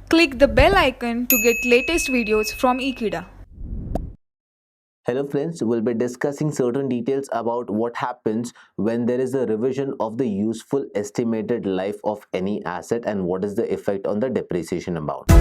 Click the bell icon to get latest videos from Ekeeda. Hello friends, we'll be discussing certain details about what happens when there is a revision of the useful estimated life of any asset and what is the effect on the depreciation amount.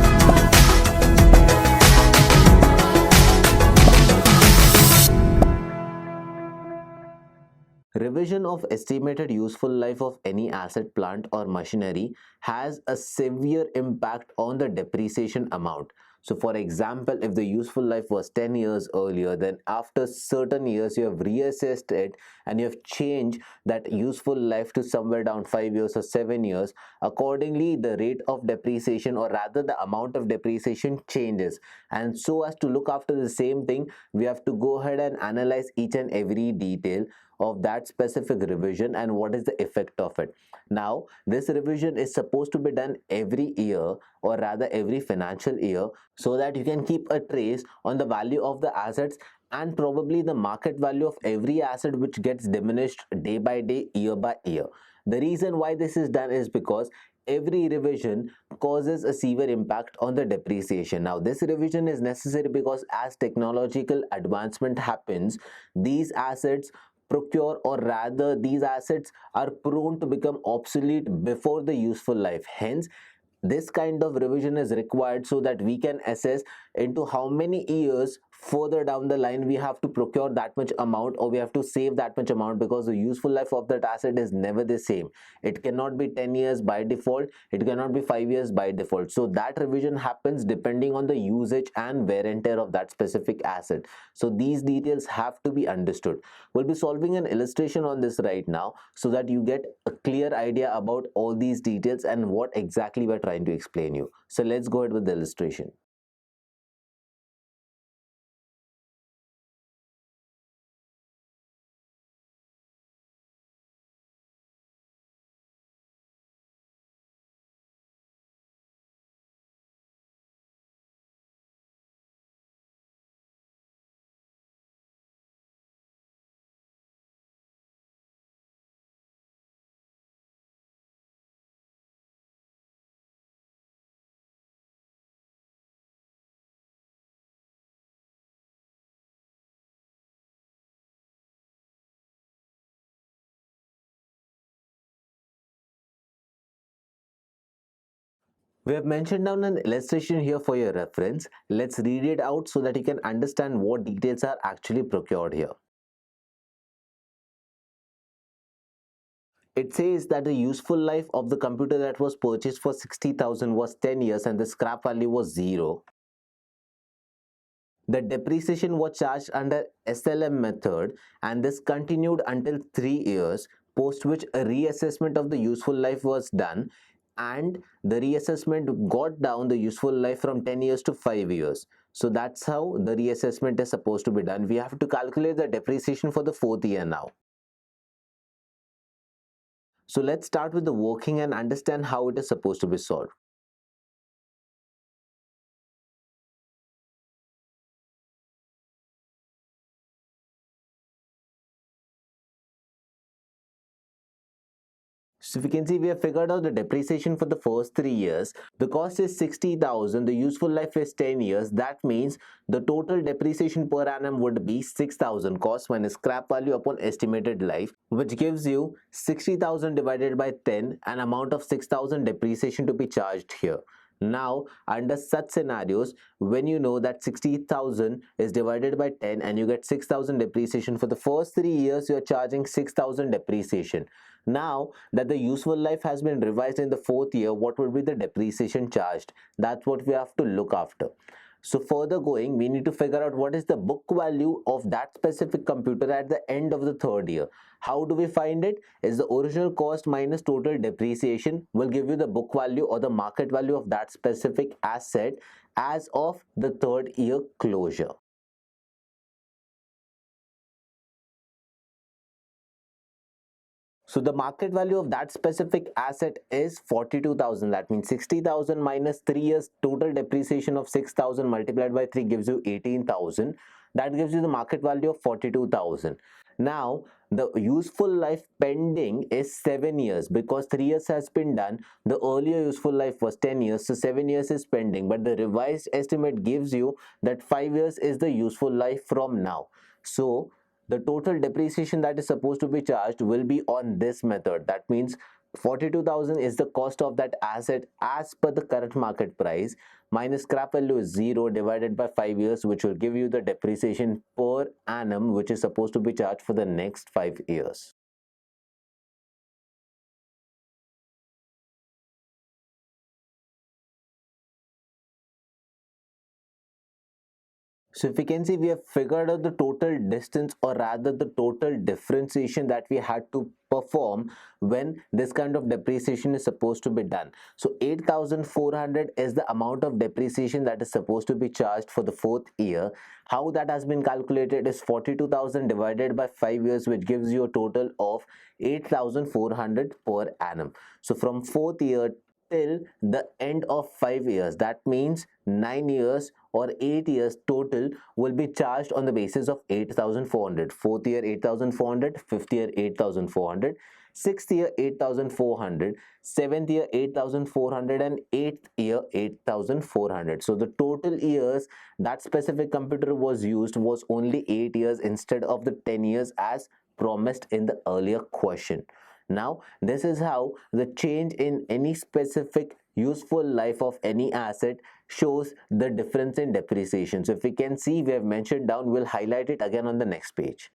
Revision of estimated useful life of any asset, plant or machinery has a severe impact on the depreciation amount. So for example, if the useful life was 10 years earlier, then after certain years you have reassessed it and you have changed that useful life to somewhere down 5 years or 7 years. Accordingly, the rate of depreciation, or rather the amount of depreciation, changes. And so as to look after the same thing, we have to go ahead and analyze each and every detail of that specific revision and what is the effect of it. Now, this revision is supposed to be done every year, or rather every financial year, so that you can keep a trace on the value of the assets and probably the market value of every asset, which gets diminished day by day, year by year. The reason why this is done is because every revision causes a severe impact on the depreciation. Now, this revision is necessary because as technological advancement happens, these assets procure, or rather these assets are prone to become obsolete before the useful life. Hence, this kind of revision is required so that we can assess into how many years further down the line we have to procure that much amount, or we have to save that much amount, because the useful life of that asset is never the same. It cannot be 10 years by default, it cannot be 5 years by default. So that revision happens depending on the usage and wear and tear of that specific asset. So these details have to be understood. We'll be solving an illustration on this right now so that you get a clear idea about all these details and what exactly we're trying to explain you. So let's go ahead with the illustration. We have mentioned down an illustration here for your reference. Let's read it out so that you can understand what details are actually procured here. It says that the useful life of the computer that was purchased for 60,000 was 10 years and the scrap value was 0. The depreciation was charged under SLM method and this continued until 3 years, post which a reassessment of the useful life was done, and the reassessment got down the useful life from 10 years to 5 years. So that's how the reassessment is supposed to be done. We have to calculate the depreciation for the 4th year now. So let's start with the working and understand how it is supposed to be solved. So we can see we have figured out the depreciation for the first 3 years. The cost is 60,000, the useful life is 10 years. That means the total depreciation per annum would be 6,000 cost minus scrap value upon estimated life, which gives you 60,000 divided by 10, an amount of 6,000 depreciation to be charged here. Now, under such scenarios, when you know that 60,000 is divided by 10 and you get 6,000 depreciation, for the first 3 years you are charging 6,000 depreciation. Now that the useful life has been revised in the 4th year, what would be the depreciation charged? That's what we have to look after. So further going, we need to figure out what is the book value of that specific computer at the end of the 3rd year. How do we find it? Is the original cost minus total depreciation will give you the book value or the market value of that specific asset as of the 3rd year closure. So the market value of that specific asset is 42,000. That means 60,000 minus 3 years total depreciation of 6,000 multiplied by 3 gives you 18,000. That gives you the market value of 42,000. Now, the useful life pending is 7 years, because 3 years has been done. The earlier useful life was 10 years, so 7 years is pending, but the revised estimate gives you that 5 years is the useful life from now. So the total depreciation that is supposed to be charged will be on this method. That means 42,000 is the cost of that asset as per the current market price, minus scrap value is 0, divided by 5 years, which will give you the depreciation per annum which is supposed to be charged for the next 5 years. So if we can see, we have figured out the total distance, or rather the total differentiation that we had to perform when this kind of depreciation is supposed to be done. So 8,400 is the amount of depreciation that is supposed to be charged for the 4th year. How that has been calculated is 42,000 divided by 5 years, which gives you a total of 8,400 per annum. So from 4th year till the end of 5 years, that means 9 years or 8 years total will be charged on the basis of 8,400. 4th year 8,400, 5th year 8,400, 6th year 8,400, 7th year 8,400, and 8th year 8,400. So the total years that specific computer was used was only 8 years instead of the 10 years as promised in the earlier question. Now, this is how the change in any specific useful life of any asset shows the difference in depreciation. So if we can see, we have mentioned down, we'll highlight it again on the next page.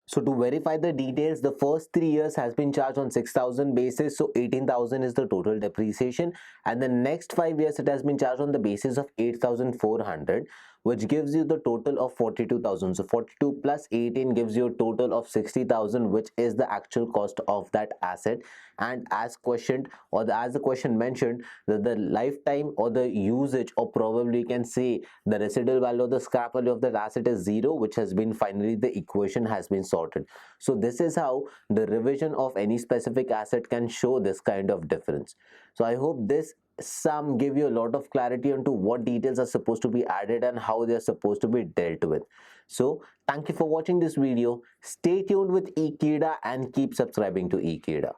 So to verify the details, the first 3 years has been charged on 6,000 basis, so 18,000 is the total depreciation, and the next 5 years it has been charged on the basis of 8,400, which gives you the total of 42,000. So 42 plus 18 gives you a total of 60,000, which is the actual cost of that asset. And as questioned, or as the question mentioned, that the lifetime or the usage, or probably you can say the residual value or the scrap value of that asset is 0, which has been finally the equation has been sorted. So this is how the revision of any specific asset can show this kind of difference. So I hope this sum give you a lot of clarity onto what details are supposed to be added and how they are supposed to be dealt with. So thank you for watching this video. Stay tuned with Ekeeda and keep subscribing to Ekeeda.